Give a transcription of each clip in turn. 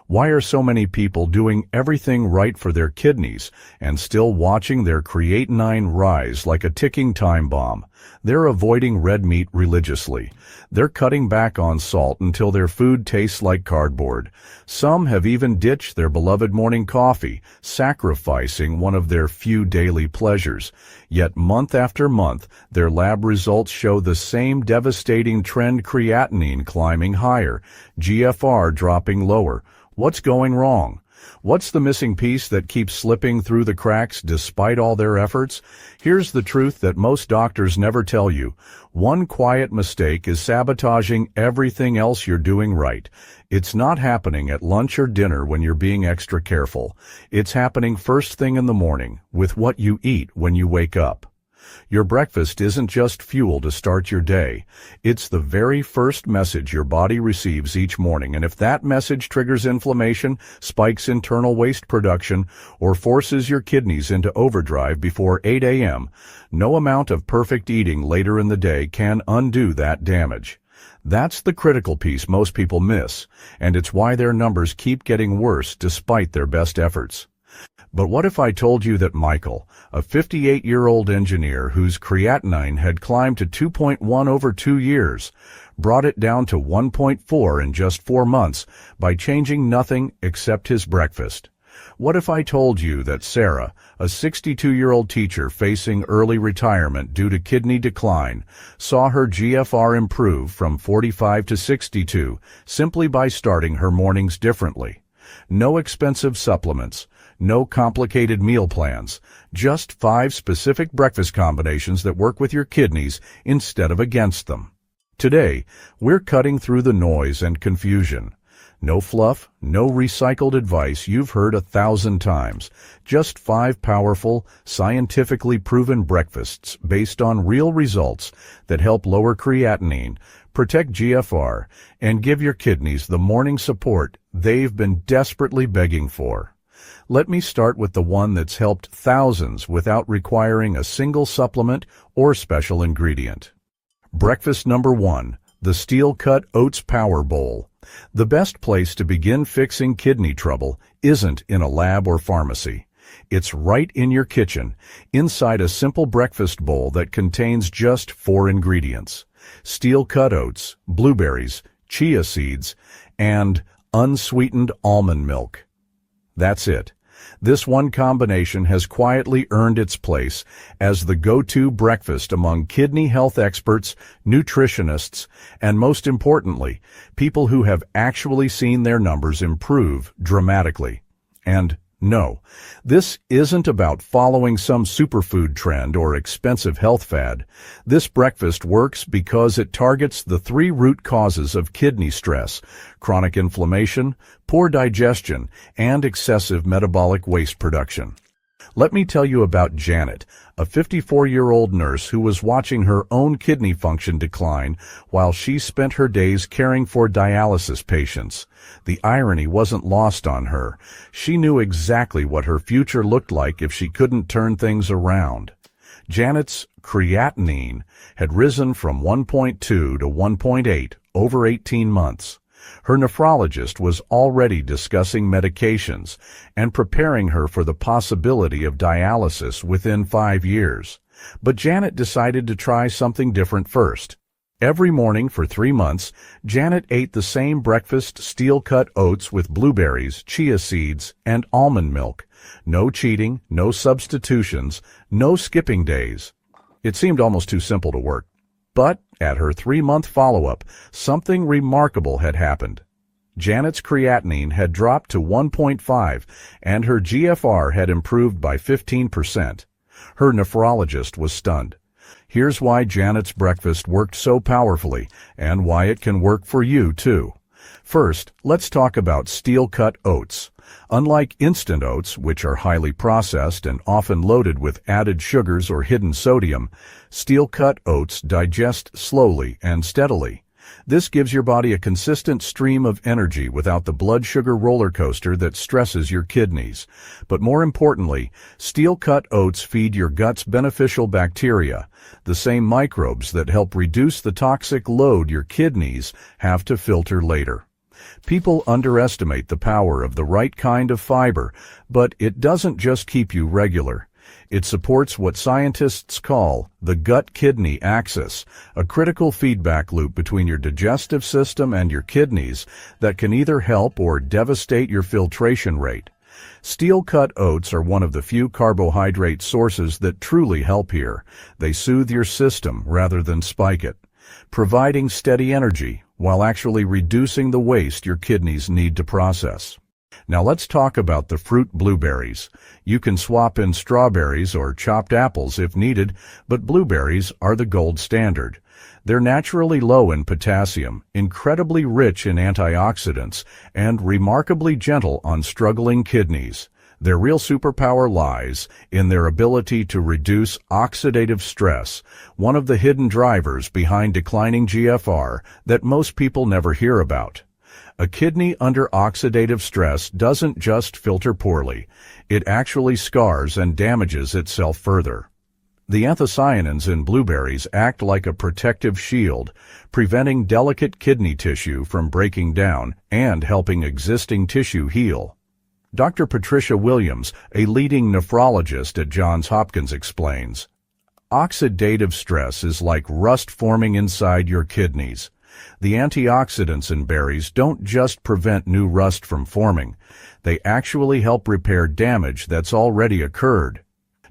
Why are so many people doing everything right for their kidneys and still watching their creatinine rise like a ticking time bomb? They're avoiding red meat religiously. They're cutting back on salt until their food tastes like cardboard. Some have even ditched their beloved morning coffee, sacrificing one of their few daily pleasures. Yet month after month, their lab results show the same devastating trend: creatinine climbing higher, GFR dropping lower. What's going wrong? What's the missing piece that keeps slipping through the cracks despite all their efforts? Here's the truth that most doctors never tell you. One quiet mistake is sabotaging everything else you're doing right. It's not happening at lunch or dinner when you're being extra careful. It's happening first thing in the morning, with what you eat when you wake up. Your breakfast isn't just fuel to start your day. It's the very first message your body receives each morning, and if that message triggers inflammation, spikes internal waste production, or forces your kidneys into overdrive before 8 a.m., no amount of perfect eating later in the day can undo that damage. That's the critical piece most people miss, and it's why their numbers keep getting worse despite their best efforts. But what if I told you that Michael, a 58-year-old engineer whose creatinine had climbed to 2.1 over 2 years, brought it down to 1.4 in just 4 months by changing nothing except his breakfast? What if I told you that Sarah, a 62-year-old teacher facing early retirement due to kidney decline, saw her GFR improve from 45 to 62 simply by starting her mornings differently? No expensive supplements, no complicated meal plans, just 5 specific breakfast combinations that work with your kidneys instead of against them. Today, we're cutting through the noise and confusion. No fluff, no recycled advice you've heard 1,000 times. Just 5 powerful, scientifically proven breakfasts based on real results that help lower creatinine, protect GFR, and give your kidneys the morning support they've been desperately begging for. Let me start with the one that's helped thousands without requiring a single supplement or special ingredient. Breakfast number 1, the steel-cut oats power bowl. The best place to begin fixing kidney trouble isn't in a lab or pharmacy. It's right in your kitchen, inside a simple breakfast bowl that contains just 4 ingredients: steel-cut oats, blueberries, chia seeds, and unsweetened almond milk. That's it. This one combination has quietly earned its place as the go-to breakfast among kidney health experts, nutritionists, and most importantly, people who have actually seen their numbers improve dramatically. And no, this isn't about following some superfood trend or expensive health fad. This breakfast works because it targets the 3 root causes of kidney stress: chronic inflammation, poor digestion, and excessive metabolic waste production. Let me tell you about Janet, a 54-year-old nurse who was watching her own kidney function decline while she spent her days caring for dialysis patients. The irony wasn't lost on her. She knew exactly what her future looked like if she couldn't turn things around. Janet's creatinine had risen from 1.2 to 1.8 over 18 months. Her nephrologist was already discussing medications and preparing her for the possibility of dialysis within 5 years. But Janet decided to try something different first. Every morning for 3 months, Janet ate the same breakfast: steel-cut oats with blueberries, chia seeds, and almond milk. No cheating, no substitutions, no skipping days. It seemed almost too simple to work. But at her 3-month follow-up, something remarkable had happened. Janet's creatinine had dropped to 1.5, and her GFR had improved by 15%. Her nephrologist was stunned. Here's why Janet's breakfast worked so powerfully, and why it can work for you, too. First, let's talk about steel-cut oats. Unlike instant oats, which are highly processed and often loaded with added sugars or hidden sodium, steel-cut oats digest slowly and steadily. This gives your body a consistent stream of energy without the blood sugar roller coaster that stresses your kidneys. But more importantly, steel-cut oats feed your gut's beneficial bacteria, the same microbes that help reduce the toxic load your kidneys have to filter later. People underestimate the power of the right kind of fiber, but it doesn't just keep you regular. It supports what scientists call the gut-kidney axis, a critical feedback loop between your digestive system and your kidneys that can either help or devastate your filtration rate. Steel-cut oats are one of the few carbohydrate sources that truly help here. They soothe your system rather than spike it, providing steady energy while actually reducing the waste your kidneys need to process. Now let's talk about the fruit blueberries. You can swap in strawberries or chopped apples if needed, but blueberries are the gold standard. They're naturally low in potassium, incredibly rich in antioxidants, and remarkably gentle on struggling kidneys. Their real superpower lies in their ability to reduce oxidative stress, one of the hidden drivers behind declining GFR that most people never hear about. A kidney under oxidative stress doesn't just filter poorly, it actually scars and damages itself further. The anthocyanins in blueberries act like a protective shield, preventing delicate kidney tissue from breaking down and helping existing tissue heal. Dr. Patricia Williams, a leading nephrologist at Johns Hopkins, explains, "Oxidative stress is like rust forming inside your kidneys. The antioxidants in berries don't just prevent new rust from forming, they actually help repair damage that's already occurred."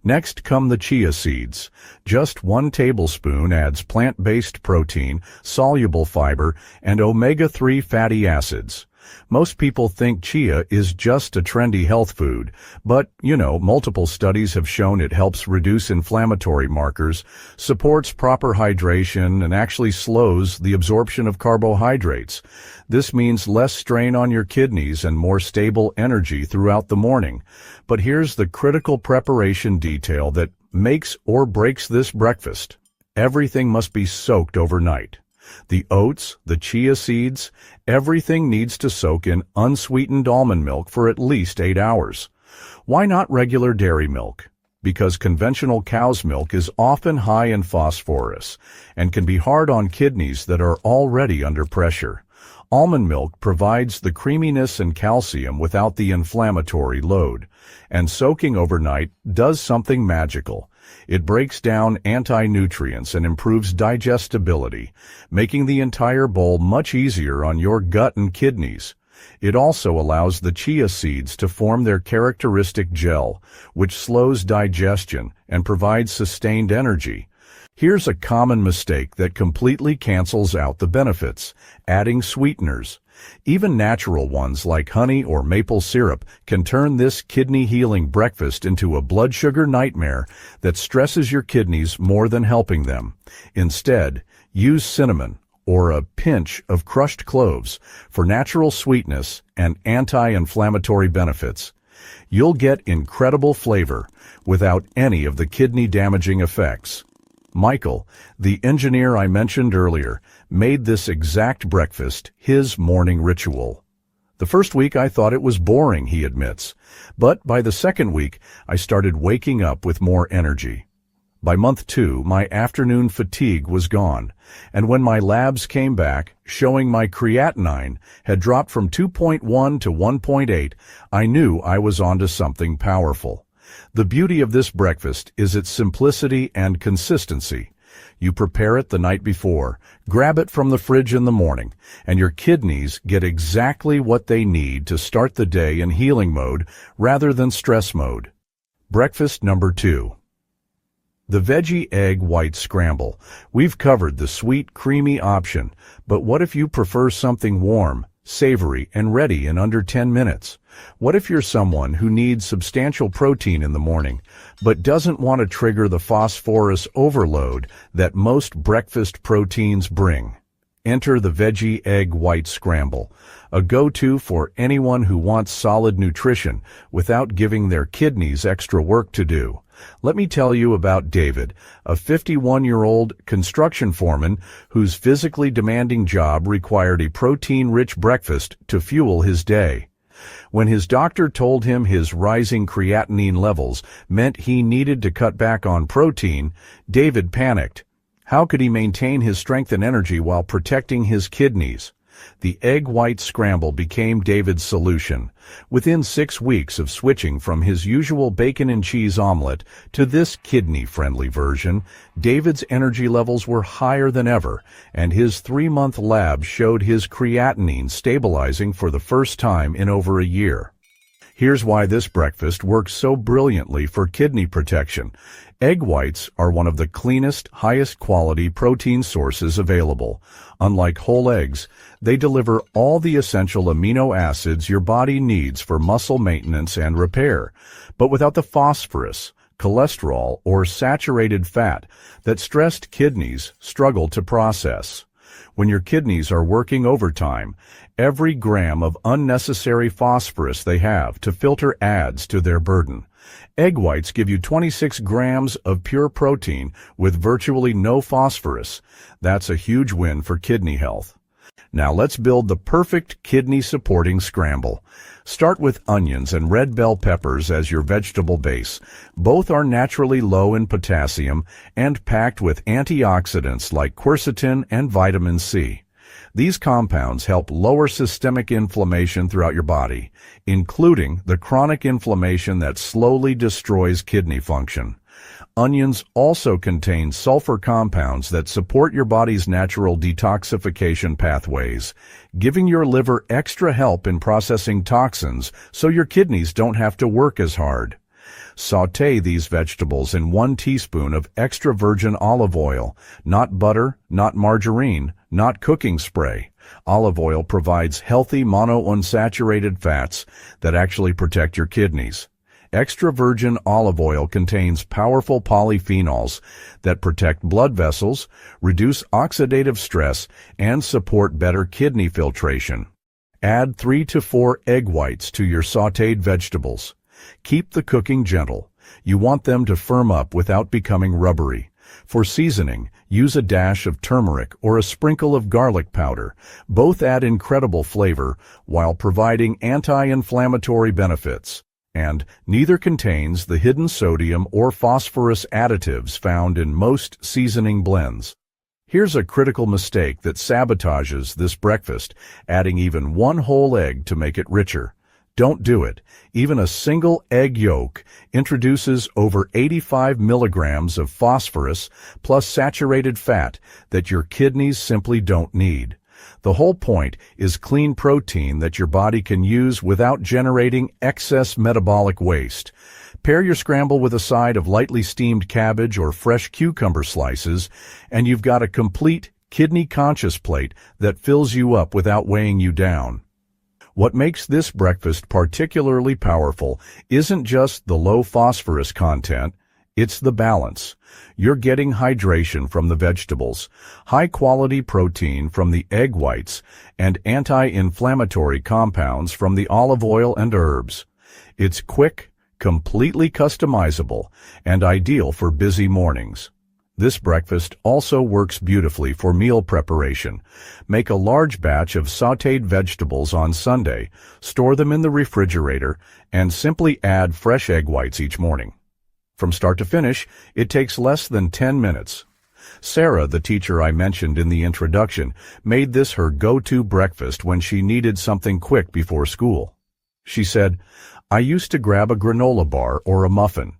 Next come the chia seeds. Just 1 tablespoon adds plant-based protein, soluble fiber, and omega-3 fatty acids. Most people think chia is just a trendy health food, but, multiple studies have shown it helps reduce inflammatory markers, supports proper hydration, and actually slows the absorption of carbohydrates. This means less strain on your kidneys and more stable energy throughout the morning. But here's the critical preparation detail that makes or breaks this breakfast. Everything must be soaked overnight. The oats, the chia seeds, everything needs to soak in unsweetened almond milk for at least 8 hours. Why not regular dairy milk? Because conventional cow's milk is often high in phosphorus and can be hard on kidneys that are already under pressure. Almond milk provides the creaminess and calcium without the inflammatory load, and soaking overnight does something magical. It breaks down anti-nutrients and improves digestibility, making the entire bowl much easier on your gut and kidneys. It also allows the chia seeds to form their characteristic gel, which slows digestion and provides sustained energy. Here's a common mistake that completely cancels out the benefits: adding sweeteners. Even natural ones like honey or maple syrup can turn this kidney-healing breakfast into a blood sugar nightmare that stresses your kidneys more than helping them. Instead, use cinnamon or a pinch of crushed cloves for natural sweetness and anti-inflammatory benefits. You'll get incredible flavor without any of the kidney-damaging effects. Michael, the engineer I mentioned earlier, made this exact breakfast his morning ritual. The first week I thought it was boring, he admits, but by the second week I started waking up with more energy. By month 2, my afternoon fatigue was gone, and when my labs came back showing my creatinine had dropped from 2.1 to 1.8, I knew I was onto something powerful. The beauty of this breakfast is its simplicity and consistency. You prepare it the night before, grab it from the fridge in the morning, and your kidneys get exactly what they need to start the day in healing mode rather than stress mode. Breakfast number 2. The Veggie Egg White Scramble. We've covered the sweet, creamy option, but what if you prefer something warm, savory, and ready in under 10 minutes? What if you're someone who needs substantial protein in the morning, but doesn't want to trigger the phosphorus overload that most breakfast proteins bring? Enter the Veggie Egg White Scramble, a go-to for anyone who wants solid nutrition without giving their kidneys extra work to do. Let me tell you about David, a 51-year-old construction foreman whose physically demanding job required a protein-rich breakfast to fuel his day. When his doctor told him his rising creatinine levels meant he needed to cut back on protein, David panicked. How could he maintain his strength and energy while protecting his kidneys? The egg white scramble became David's solution. Within 6 weeks of switching from his usual bacon and cheese omelet to this kidney-friendly version, David's energy levels were higher than ever, and his 3-month lab showed his creatinine stabilizing for the first time in over a year. Here's why this breakfast works so brilliantly for kidney protection. Egg whites are one of the cleanest, highest quality protein sources available. Unlike whole eggs, they deliver all the essential amino acids your body needs for muscle maintenance and repair, but without the phosphorus, cholesterol, or saturated fat that stressed kidneys struggle to process. When your kidneys are working overtime, every gram of unnecessary phosphorus they have to filter adds to their burden. Egg whites give you 26 grams of pure protein with virtually no phosphorus. That's a huge win for kidney health. Now let's build the perfect kidney-supporting scramble. Start with onions and red bell peppers as your vegetable base. Both are naturally low in potassium and packed with antioxidants like quercetin and vitamin C. These compounds help lower systemic inflammation throughout your body, including the chronic inflammation that slowly destroys kidney function. Onions also contain sulfur compounds that support your body's natural detoxification pathways, giving your liver extra help in processing toxins so your kidneys don't have to work as hard. Sauté these vegetables in 1 teaspoon of extra virgin olive oil, not butter, not margarine, not cooking spray. Olive oil provides healthy monounsaturated fats that actually protect your kidneys. Extra virgin olive oil contains powerful polyphenols that protect blood vessels, reduce oxidative stress, and support better kidney filtration. Add 3 to 4 egg whites to your sautéed vegetables. Keep the cooking gentle. You want them to firm up without becoming rubbery. For seasoning, use a dash of turmeric or a sprinkle of garlic powder. Both add incredible flavor while providing anti-inflammatory benefits. And neither contains the hidden sodium or phosphorus additives found in most seasoning blends. Here's a critical mistake that sabotages this breakfast, adding even 1 whole egg to make it richer. Don't do it. Even a single egg yolk introduces over 85 milligrams of phosphorus plus saturated fat that your kidneys simply don't need. The whole point is clean protein that your body can use without generating excess metabolic waste. Pair your scramble with a side of lightly steamed cabbage or fresh cucumber slices, and you've got a complete kidney-conscious plate that fills you up without weighing you down. What makes this breakfast particularly powerful isn't just the low phosphorus content, it's the balance. You're getting hydration from the vegetables, high-quality protein from the egg whites, and anti-inflammatory compounds from the olive oil and herbs. It's quick, completely customizable, and ideal for busy mornings. This breakfast also works beautifully for meal preparation. Make a large batch of sautéed vegetables on Sunday, store them in the refrigerator, and simply add fresh egg whites each morning. From start to finish, it takes less than 10 minutes. Sarah, the teacher I mentioned in the introduction, made this her go-to breakfast when she needed something quick before school. She said, "I used to grab a granola bar or a muffin."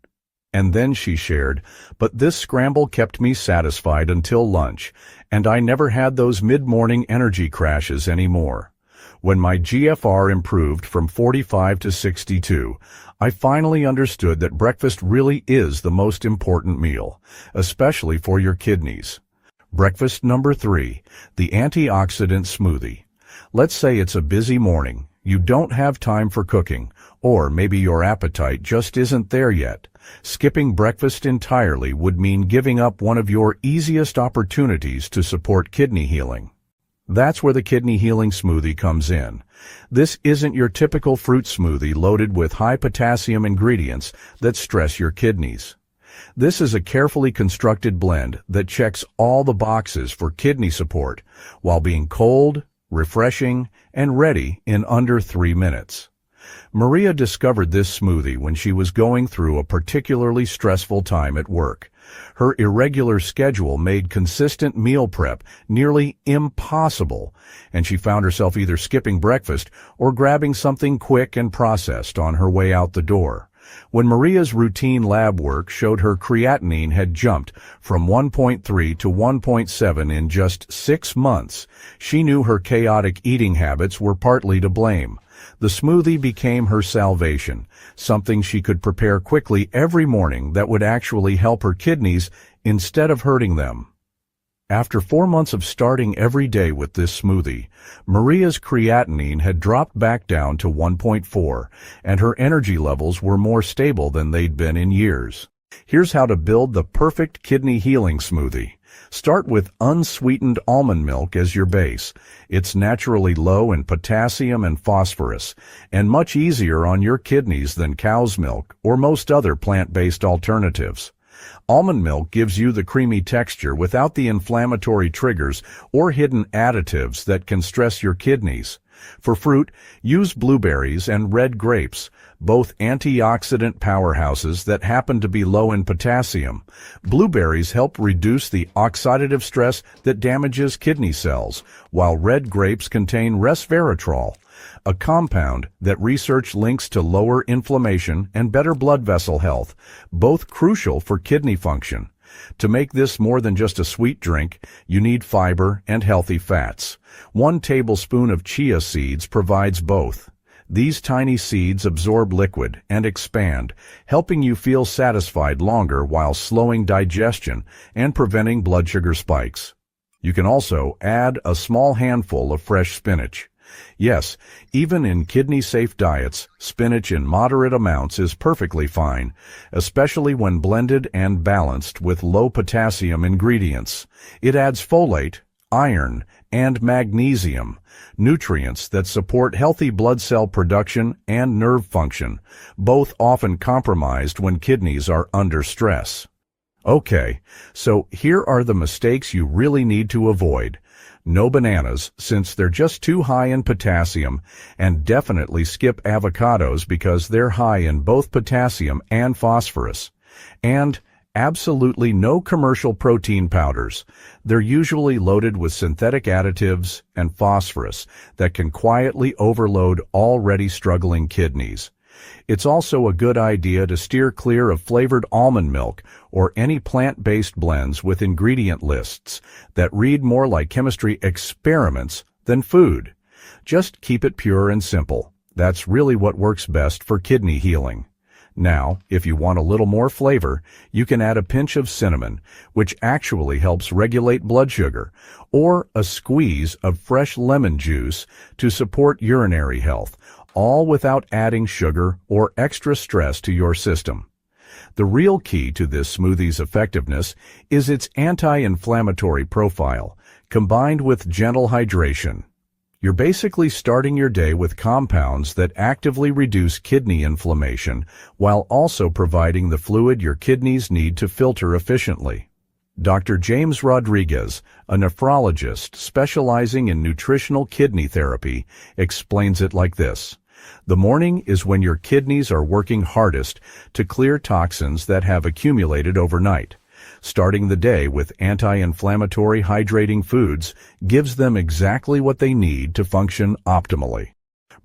And then she shared, "But this scramble kept me satisfied until lunch, and I never had those mid-morning energy crashes anymore. When my GFR improved from 45 to 62, I finally understood that breakfast really is the most important meal, especially for your kidneys." Breakfast number 3, the antioxidant smoothie. Let's say it's a busy morning. You don't have time for cooking, or maybe your appetite just isn't there yet. Skipping breakfast entirely would mean giving up one of your easiest opportunities to support kidney healing. That's where the kidney healing smoothie comes in. This isn't your typical fruit smoothie loaded with high potassium ingredients that stress your kidneys. This is a carefully constructed blend that checks all the boxes for kidney support while being cold, refreshing, and ready in under 3 minutes. Maria discovered this smoothie when she was going through a particularly stressful time at work. Her irregular schedule made consistent meal prep nearly impossible, and she found herself either skipping breakfast or grabbing something quick and processed on her way out the door. When Maria's routine lab work showed her creatinine had jumped from 1.3 to 1.7 in just 6 months, she knew her chaotic eating habits were partly to blame. The smoothie became her salvation, something she could prepare quickly every morning that would actually help her kidneys instead of hurting them. After 4 months of starting every day with this smoothie, Maria's creatinine had dropped back down to 1.4, and her energy levels were more stable than they'd been in years. Here's how to build the perfect kidney healing smoothie. Start with unsweetened almond milk as your base. It's naturally low in potassium and phosphorus, and much easier on your kidneys than cow's milk or most other plant-based alternatives. Almond milk gives you the creamy texture without the inflammatory triggers or hidden additives that can stress your kidneys. For fruit, use blueberries and red grapes, both antioxidant powerhouses that happen to be low in potassium. Blueberries help reduce the oxidative stress that damages kidney cells, while red grapes contain resveratrol, a compound that research links to lower inflammation and better blood vessel health, both crucial for kidney function. To make this more than just a sweet drink, you need fiber and healthy fats. 1 tablespoon of chia seeds provides both. These tiny seeds absorb liquid and expand, helping you feel satisfied longer while slowing digestion and preventing blood sugar spikes. You can also add a small handful of fresh spinach. Yes, even in kidney-safe diets, spinach in moderate amounts is perfectly fine, especially when blended and balanced with low-potassium ingredients. It adds folate, iron, and magnesium, nutrients that support healthy blood cell production and nerve function, both often compromised when kidneys are under stress. Okay, so here are the mistakes you really need to avoid. No bananas, since they're just too high in potassium, and definitely skip avocados because they're high in both potassium and phosphorus. And absolutely no commercial protein powders. They're usually loaded with synthetic additives and phosphorus that can quietly overload already struggling kidneys. It's also a good idea to steer clear of flavored almond milk or any plant-based blends with ingredient lists that read more like chemistry experiments than food. Just keep it pure and simple. That's really what works best for kidney healing. Now, if you want a little more flavor, you can add a pinch of cinnamon, which actually helps regulate blood sugar, or a squeeze of fresh lemon juice to support urinary health, all without adding sugar or extra stress to your system. The real key to this smoothie's effectiveness is its anti-inflammatory profile, combined with gentle hydration. You're basically starting your day with compounds that actively reduce kidney inflammation while also providing the fluid your kidneys need to filter efficiently. Dr. James Rodriguez, a nephrologist specializing in nutritional kidney therapy, explains it like this. The morning is when your kidneys are working hardest to clear toxins that have accumulated overnight. Starting the day with anti-inflammatory hydrating foods gives them exactly what they need to function optimally.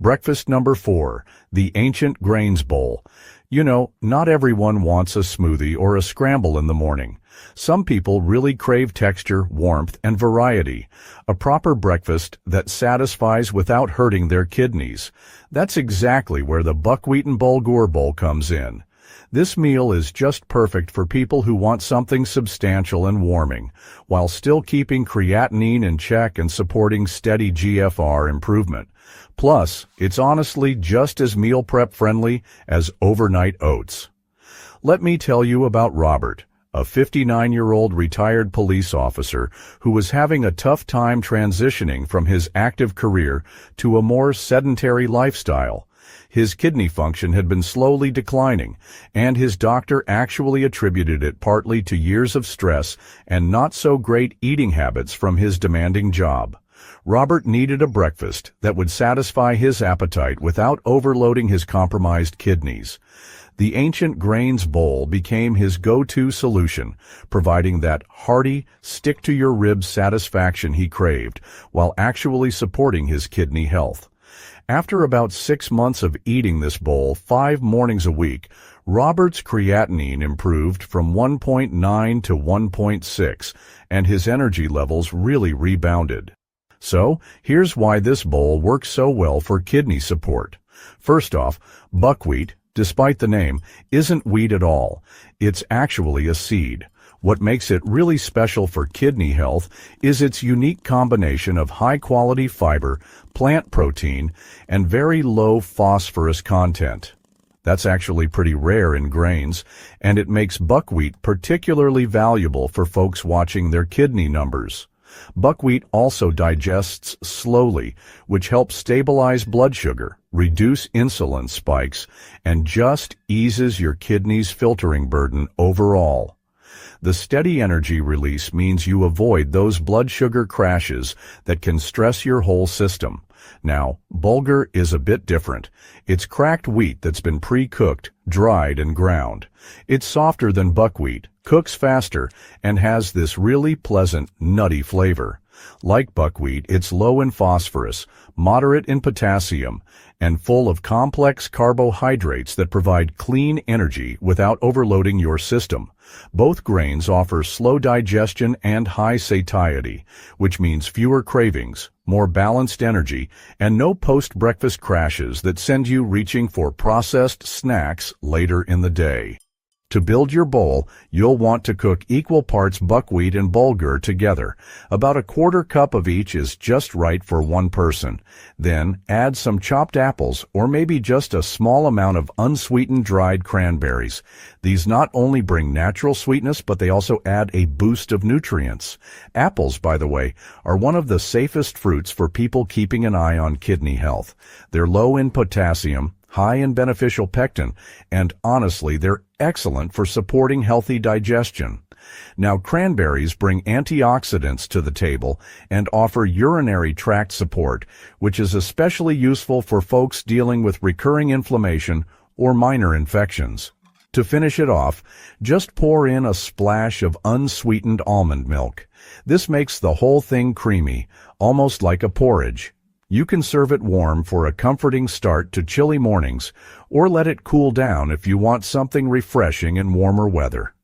Breakfast number 4, the ancient grains bowl. You know, not everyone wants a smoothie or a scramble in the morning. Some people really crave texture, warmth, and variety. A proper breakfast that satisfies without hurting their kidneys. That's exactly where the buckwheat and bulgur bowl comes in. This meal is just perfect for people who want something substantial and warming, while still keeping creatinine in check and supporting steady GFR improvement. Plus, it's honestly just as meal prep friendly as overnight oats. Let me tell you about Robert, a 59-year-old retired police officer who was having a tough time transitioning from his active career to a more sedentary lifestyle. His kidney function had been slowly declining, and his doctor actually attributed it partly to years of stress and not so great eating habits from his demanding job. Robert needed a breakfast that would satisfy his appetite without overloading his compromised kidneys. The ancient grains bowl became his go-to solution, providing that hearty, stick-to-your-ribs satisfaction he craved, while actually supporting his kidney health. After about 6 months of eating this bowl 5 mornings a week, Robert's creatinine improved from 1.9 to 1.6, and his energy levels really rebounded. So, here's why this bowl works so well for kidney support. First off, buckwheat, despite the name, isn't wheat at all. It's actually a seed. What makes it really special for kidney health is its unique combination of high-quality fiber, plant protein, and very low phosphorus content. That's actually pretty rare in grains, and it makes buckwheat particularly valuable for folks watching their kidney numbers. Buckwheat also digests slowly, which helps stabilize blood sugar, reduce insulin spikes, and just eases your kidneys' filtering burden overall. The steady energy release means you avoid those blood sugar crashes that can stress your whole system. Now, bulgur is a bit different. It's cracked wheat that's been pre-cooked, dried, and ground. It's softer than buckwheat, cooks faster, and has this really pleasant, nutty flavor. Like buckwheat, it's low in phosphorus, moderate in potassium, and full of complex carbohydrates that provide clean energy without overloading your system. Both grains offer slow digestion and high satiety, which means fewer cravings, more balanced energy, and no post-breakfast crashes that send you reaching for processed snacks later in the day. To build your bowl, you'll want to cook equal parts buckwheat and bulgur together. About a quarter cup of each is just right for one person. Then add some chopped apples or maybe just a small amount of unsweetened dried cranberries. These not only bring natural sweetness, but they also add a boost of nutrients. Apples, by the way, are one of the safest fruits for people keeping an eye on kidney health. They're low in potassium, high in beneficial pectin, and honestly, they're excellent for supporting healthy digestion. Now, cranberries bring antioxidants to the table and offer urinary tract support, which is especially useful for folks dealing with recurring inflammation or minor infections. To finish it off, just pour in a splash of unsweetened almond milk. This makes the whole thing creamy, almost like a porridge. You can serve it warm for a comforting start to chilly mornings, or let it cool down if you want something refreshing in warmer weather.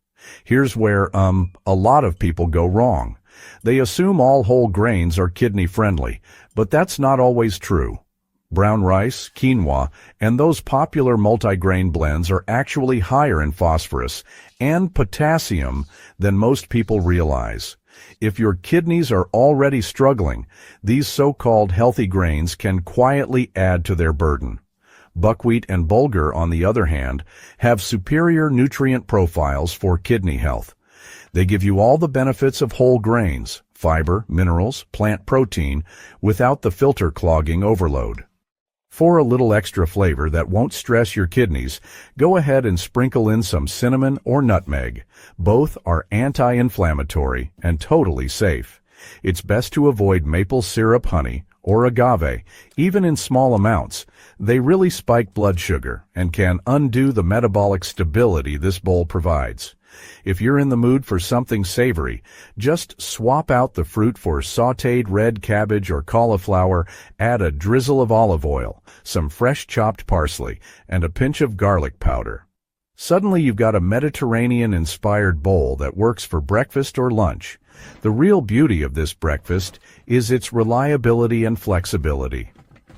Here's where, a lot of people go wrong. They assume all whole grains are kidney-friendly, but that's not always true. Brown rice, quinoa, and those popular multigrain blends are actually higher in phosphorus and potassium than most people realize. If your kidneys are already struggling, these so-called healthy grains can quietly add to their burden. Buckwheat and bulgur, on the other hand, have superior nutrient profiles for kidney health. They give you all the benefits of whole grains, fiber, minerals, plant protein, without the filter clogging overload. For a little extra flavor that won't stress your kidneys, go ahead and sprinkle in some cinnamon or nutmeg. Both are anti-inflammatory and totally safe. It's best to avoid maple syrup honey or agave, even in small amounts. They really spike blood sugar and can undo the metabolic stability this bowl provides. If you're in the mood for something savory, just swap out the fruit for sautéed red cabbage or cauliflower, add a drizzle of olive oil, some fresh chopped parsley, and a pinch of garlic powder. Suddenly you've got a Mediterranean-inspired bowl that works for breakfast or lunch. The real beauty of this breakfast is its reliability and flexibility.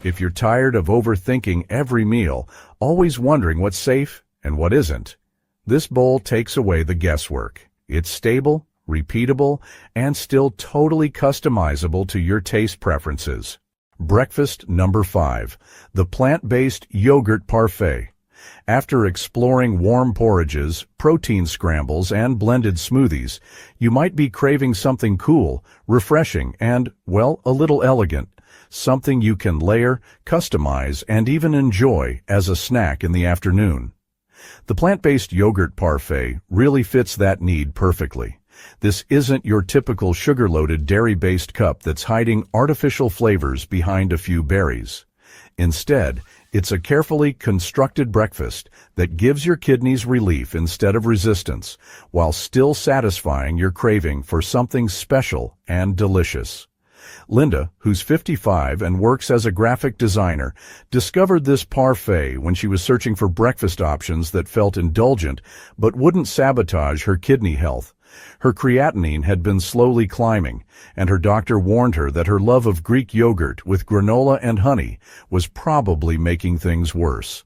If you're tired of overthinking every meal, always wondering what's safe and what isn't, this bowl takes away the guesswork. It's stable, repeatable, and still totally customizable to your taste preferences. Breakfast number 5, the plant-based yogurt parfait. After exploring warm porridges, protein scrambles, and blended smoothies, you might be craving something cool, refreshing, and, well, a little elegant. Something you can layer, customize, and even enjoy as a snack in the afternoon. The plant-based yogurt parfait really fits that need perfectly. This isn't your typical sugar-loaded dairy-based cup that's hiding artificial flavors behind a few berries. Instead, it's a carefully constructed breakfast that gives your kidneys relief instead of resistance, while still satisfying your craving for something special and delicious. Linda, who's 55 and works as a graphic designer, discovered this parfait when she was searching for breakfast options that felt indulgent but wouldn't sabotage her kidney health. Her creatinine had been slowly climbing, and her doctor warned her that her love of Greek yogurt with granola and honey was probably making things worse.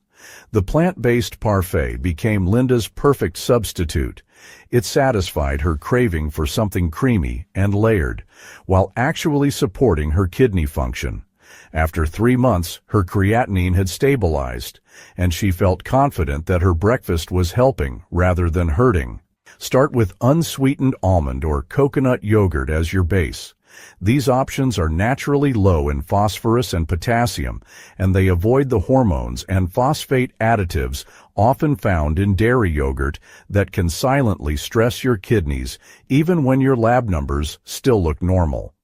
The plant-based parfait became Linda's perfect substitute. It satisfied her craving for something creamy and layered, while actually supporting her kidney function. After 3 months, her creatinine had stabilized, and she felt confident that her breakfast was helping rather than hurting. Start with unsweetened almond or coconut yogurt as your base. These options are naturally low in phosphorus and potassium, and they avoid the hormones and phosphate additives often found in dairy yogurt that can silently stress your kidneys even when your lab numbers still look normal.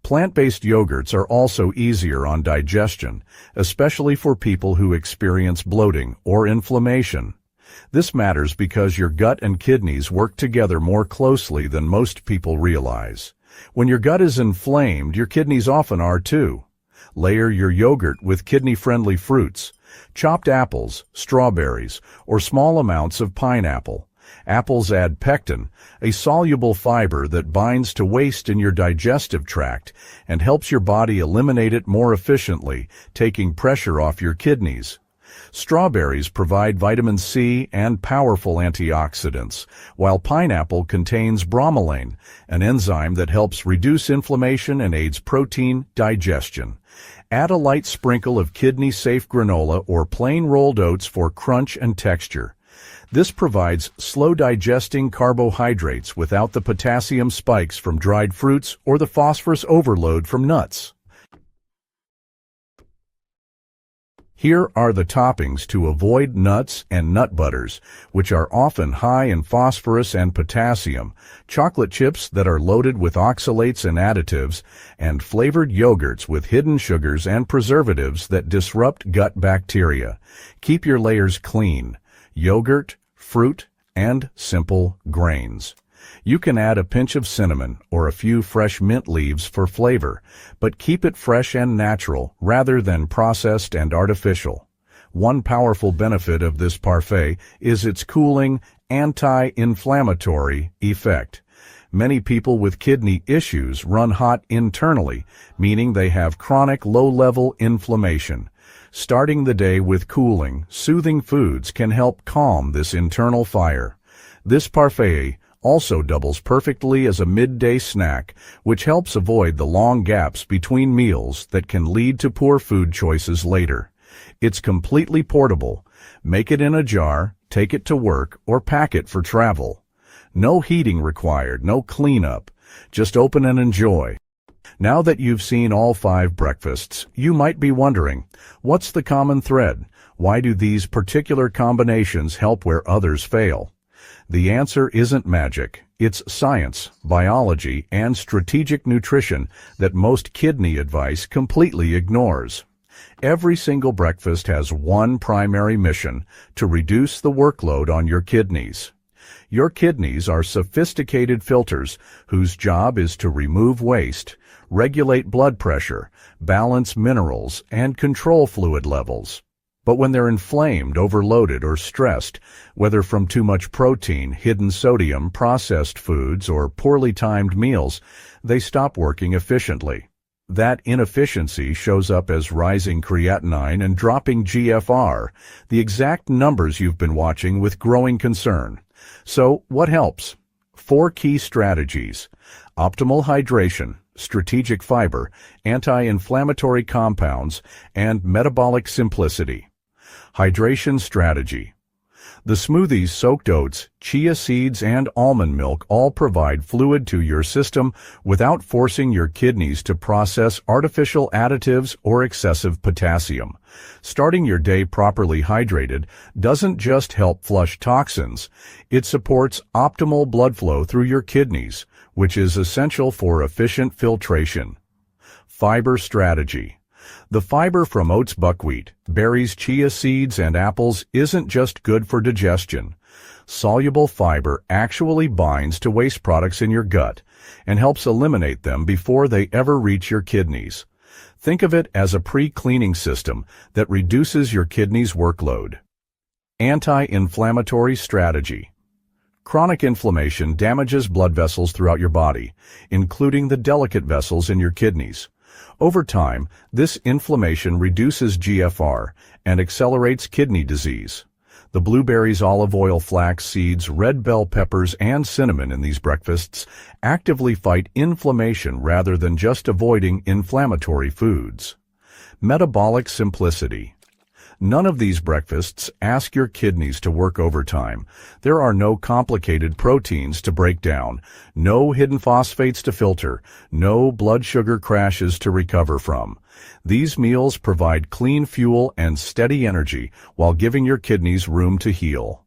Plant-based yogurts are also easier on digestion, especially for people who experience bloating or inflammation. This matters because your gut and kidneys work together more closely than most people realize. When your gut is inflamed, your kidneys often are too. Layer your yogurt with kidney-friendly fruits, chopped apples, strawberries, or small amounts of pineapple. Apples add pectin, a soluble fiber that binds to waste in your digestive tract and helps your body eliminate it more efficiently, taking pressure off your kidneys. Strawberries provide vitamin C and powerful antioxidants, while pineapple contains bromelain, an enzyme that helps reduce inflammation and aids protein digestion. Add a light sprinkle of kidney-safe granola or plain rolled oats for crunch and texture. This provides slow-digesting carbohydrates without the potassium spikes from dried fruits or the phosphorus overload from nuts. Here are the toppings to avoid: nuts and nut butters, which are often high in phosphorus and potassium, chocolate chips that are loaded with oxalates and additives, and flavored yogurts with hidden sugars and preservatives that disrupt gut bacteria. Keep your layers clean: yogurt, fruit, and simple grains. You can add a pinch of cinnamon or a few fresh mint leaves for flavor, but keep it fresh and natural rather than processed and artificial. One powerful benefit of this parfait is its cooling, anti-inflammatory effect. Many people with kidney issues run hot internally, meaning they have chronic low-level inflammation. Starting the day with cooling, soothing foods can help calm this internal fire. This parfait also doubles perfectly as a midday snack, which helps avoid the long gaps between meals that can lead to poor food choices later. It's completely portable. Make it in a jar, take it to work, or pack it for travel. No heating required, no cleanup. Just open and enjoy. Now that you've seen all 5 breakfasts, you might be wondering, what's the common thread? Why do these particular combinations help where others fail? The answer isn't magic. It's science, biology, and strategic nutrition that most kidney advice completely ignores. Every single breakfast has one primary mission: to reduce the workload on your kidneys. Your kidneys are sophisticated filters whose job is to remove waste, regulate blood pressure, balance minerals, and control fluid levels. But when they're inflamed, overloaded, or stressed, whether from too much protein, hidden sodium, processed foods, or poorly timed meals, they stop working efficiently. That inefficiency shows up as rising creatinine and dropping GFR, the exact numbers you've been watching with growing concern. So, what helps? 4 key strategies: optimal hydration, strategic fiber, anti-inflammatory compounds, and metabolic simplicity. Hydration strategy. The smoothies, soaked oats, chia seeds, and almond milk all provide fluid to your system without forcing your kidneys to process artificial additives or excessive potassium. Starting your day properly hydrated doesn't just help flush toxins, it supports optimal blood flow through your kidneys, which is essential for efficient filtration. Fiber strategy. The fiber from oats, buckwheat, berries, chia seeds, and apples isn't just good for digestion. Soluble fiber actually binds to waste products in your gut and helps eliminate them before they ever reach your kidneys. Think of it as a pre-cleaning system that reduces your kidneys' workload. Anti-inflammatory strategy. Chronic inflammation damages blood vessels throughout your body, including the delicate vessels in your kidneys. Over time, this inflammation reduces GFR and accelerates kidney disease. The blueberries, olive oil, flax seeds, red bell peppers, and cinnamon in these breakfasts actively fight inflammation rather than just avoiding inflammatory foods. Metabolic simplicity. None of these breakfasts ask your kidneys to work overtime. There are no complicated proteins to break down, no hidden phosphates to filter, no blood sugar crashes to recover from. These meals provide clean fuel and steady energy while giving your kidneys room to heal.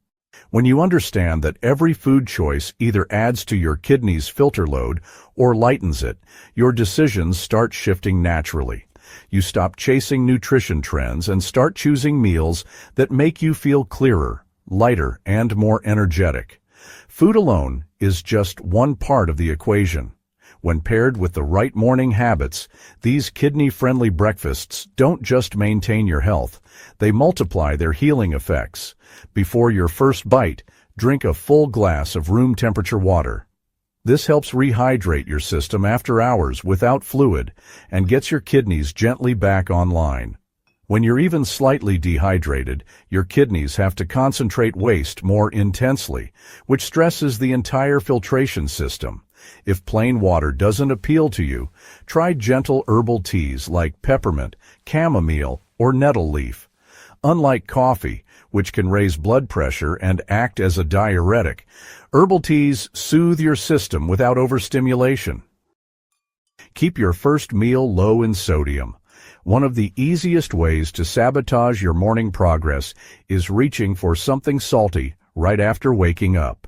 When you understand that every food choice either adds to your kidneys' filter load or lightens it, your decisions start shifting naturally. You stop chasing nutrition trends and start choosing meals that make you feel clearer, lighter, and more energetic. Food alone is just one part of the equation. When paired with the right morning habits, these kidney-friendly breakfasts don't just maintain your health, they multiply their healing effects. Before your first bite, drink a full glass of room-temperature water. This helps rehydrate your system after hours without fluid and gets your kidneys gently back online. When you're even slightly dehydrated, your kidneys have to concentrate waste more intensely, which stresses the entire filtration system. If plain water doesn't appeal to you, try gentle herbal teas like peppermint, chamomile, or nettle leaf. Unlike coffee, which can raise blood pressure and act as a diuretic, herbal teas soothe your system without overstimulation. Keep your first meal low in sodium. One of the easiest ways to sabotage your morning progress is reaching for something salty right after waking up.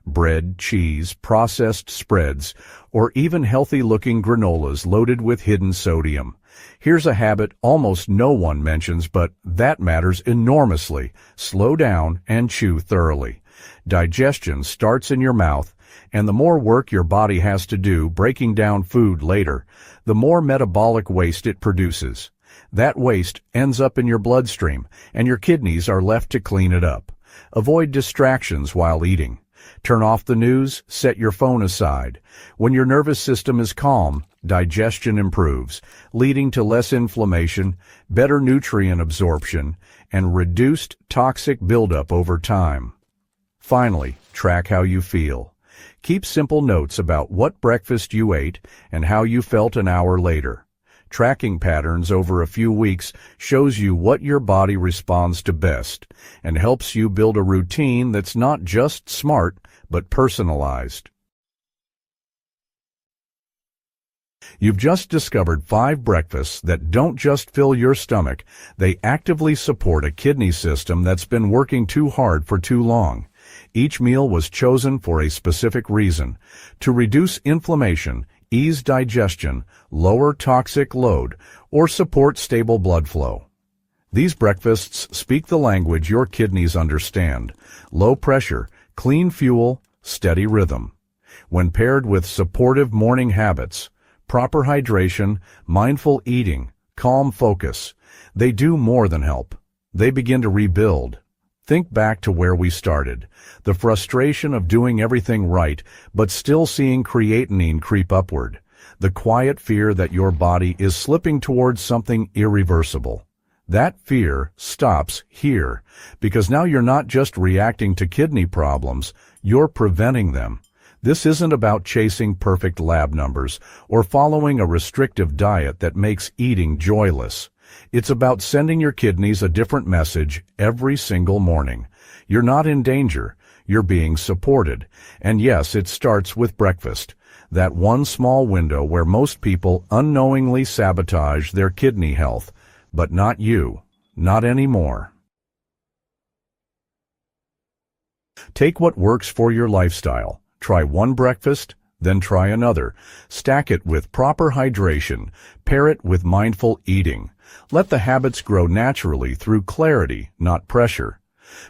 Bread, cheese, processed spreads, or even healthy-looking granolas loaded with hidden sodium. Here's a habit almost no one mentions, but that matters enormously. Slow down and chew thoroughly. Digestion starts in your mouth, and the more work your body has to do breaking down food later, the more metabolic waste it produces. That waste ends up in your bloodstream, and your kidneys are left to clean it up. Avoid distractions while eating. Turn off the news, set your phone aside. When your nervous system is calm, digestion improves, leading to less inflammation, better nutrient absorption, and reduced toxic buildup over time. Finally, track how you feel. Keep simple notes about what breakfast you ate and how you felt an hour later. Tracking patterns over a few weeks shows you what your body responds to best and helps you build a routine that's not just smart, but personalized. You've just discovered 5 breakfasts that don't just fill your stomach, they actively support a kidney system that's been working too hard for too long. Each meal was chosen for a specific reason: to reduce inflammation, ease digestion, lower toxic load, or support stable blood flow. These breakfasts speak the language your kidneys understand: low pressure, clean fuel, steady rhythm. When paired with supportive morning habits, proper hydration, mindful eating, calm focus, they do more than help. They begin to rebuild. Think back to where we started. The frustration of doing everything right, but still seeing creatinine creep upward. The quiet fear that your body is slipping towards something irreversible. That fear stops here, because now you're not just reacting to kidney problems, you're preventing them. This isn't about chasing perfect lab numbers or following a restrictive diet that makes eating joyless. It's about sending your kidneys a different message every single morning. You're not in danger. You're being supported. And yes, it starts with breakfast. That one small window where most people unknowingly sabotage their kidney health. But not you. Not anymore. Take what works for your lifestyle. Try one breakfast, then try another. Stack it with proper hydration. Pair it with mindful eating. Let the habits grow naturally through clarity, not pressure.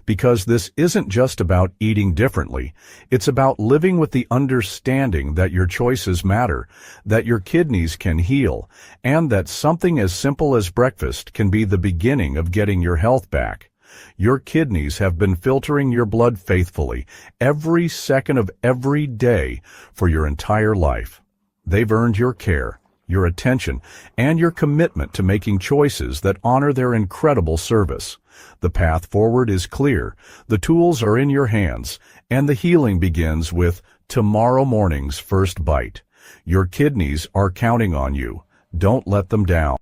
Because this isn't just about eating differently. It's about living with the understanding that your choices matter, that your kidneys can heal, and that something as simple as breakfast can be the beginning of getting your health back. Your kidneys have been filtering your blood faithfully every second of every day for your entire life. They've earned your care, your attention, and your commitment to making choices that honor their incredible service. The path forward is clear, the tools are in your hands, and the healing begins with tomorrow morning's first bite. Your kidneys are counting on you. Don't let them down.